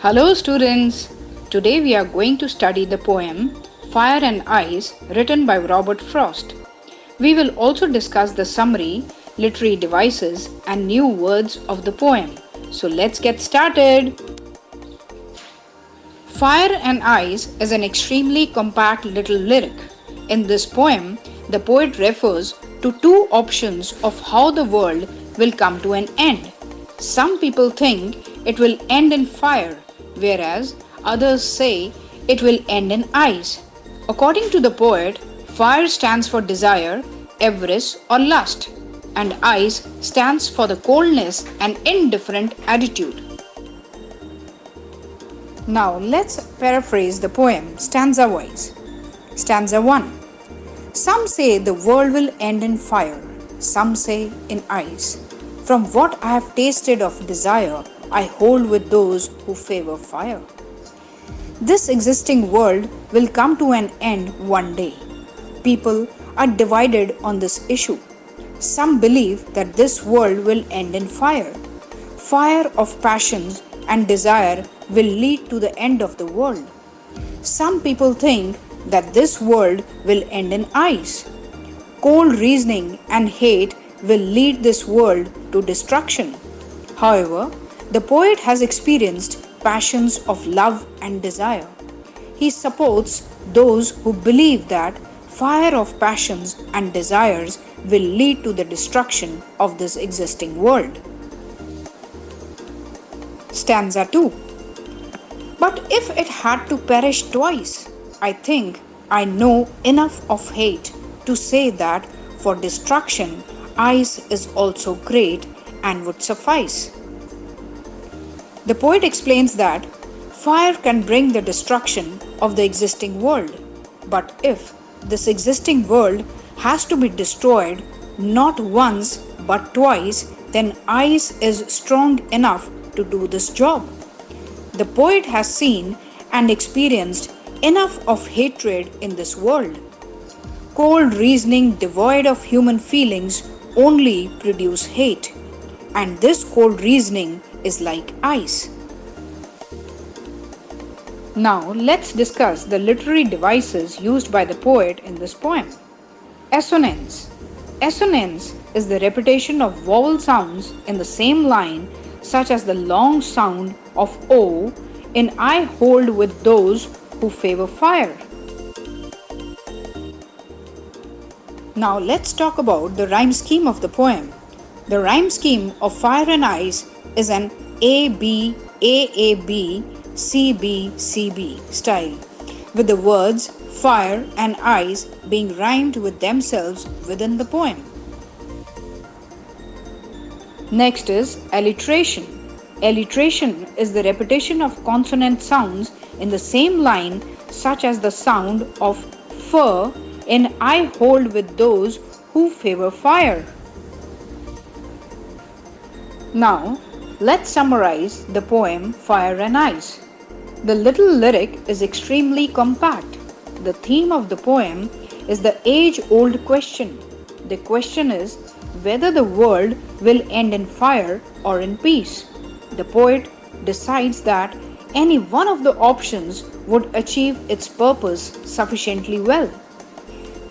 Hello students! Today we are going to study the poem Fire and Ice written by Robert Frost. We will also discuss the summary, literary devices and new words of the poem. So let's get started! Fire and Ice is an extremely compact little lyric. In this poem, the poet refers to two options of how the world will come to an end. Some people think it will end in fire, whereas others say it will end in ice. According to the poet, fire stands for desire, avarice or lust, and ice stands for the coldness and indifferent attitude. Now let's paraphrase the poem stanza-wise. Stanza 1. Some say the world will end in fire, some say in ice. From what I have tasted of desire, I hold with those who favor fire. This existing world will come to an end one day. People are divided on this issue. Some believe that this world will end in fire. Fire of passions and desire will lead to the end of the world. Some people think that this world will end in ice. Cold reasoning and hate will lead this world to destruction. However, the poet has experienced passions of love and desire. He supports those who believe that fire of passions and desires will lead to the destruction of this existing world. Stanza 2. But if it had to perish twice, I think I know enough of hate to say that for destruction, ice is also great and would suffice. The poet explains that fire can bring the destruction of the existing world, but if this existing world has to be destroyed not once but twice, then ice is strong enough to do this job. The poet has seen and experienced enough of hatred in this world. Cold reasoning devoid of human feelings only produce hate, and this cold reasoning is like ice. Now let's discuss the literary devices used by the poet in this poem. Assonance. Assonance is the repetition of vowel sounds in the same line, such as the long sound of O in I hold with those who favor fire. Now let's talk about the rhyme scheme of the poem. The rhyme scheme of Fire and Ice is an A-B, A-A-B, C-B, C-B style, with the words fire and ice being rhymed with themselves within the poem. Next is alliteration. Alliteration is the repetition of consonant sounds in the same line, such as the sound of fir in I hold with those who favor fire. Now, let's summarize the poem Fire and Ice. The little lyric is extremely compact. The theme of the poem is the age-old question. The question is whether the world will end in fire or in peace. The poet decides that any one of the options would achieve its purpose sufficiently well.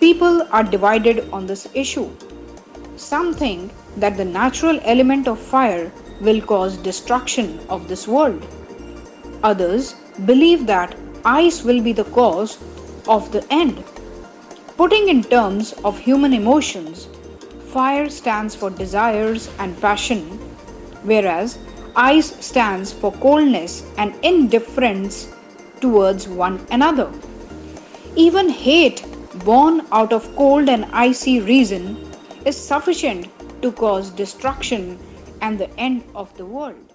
People are divided on this issue. Some think that the natural element of fire will cause destruction of this world. Others believe that ice will be the cause of the end. Putting in terms of human emotions, fire stands for desires and passion, whereas ice stands for coldness and indifference towards one another. Even hate born out of cold and icy reason is sufficient to cause destruction and the end of the world.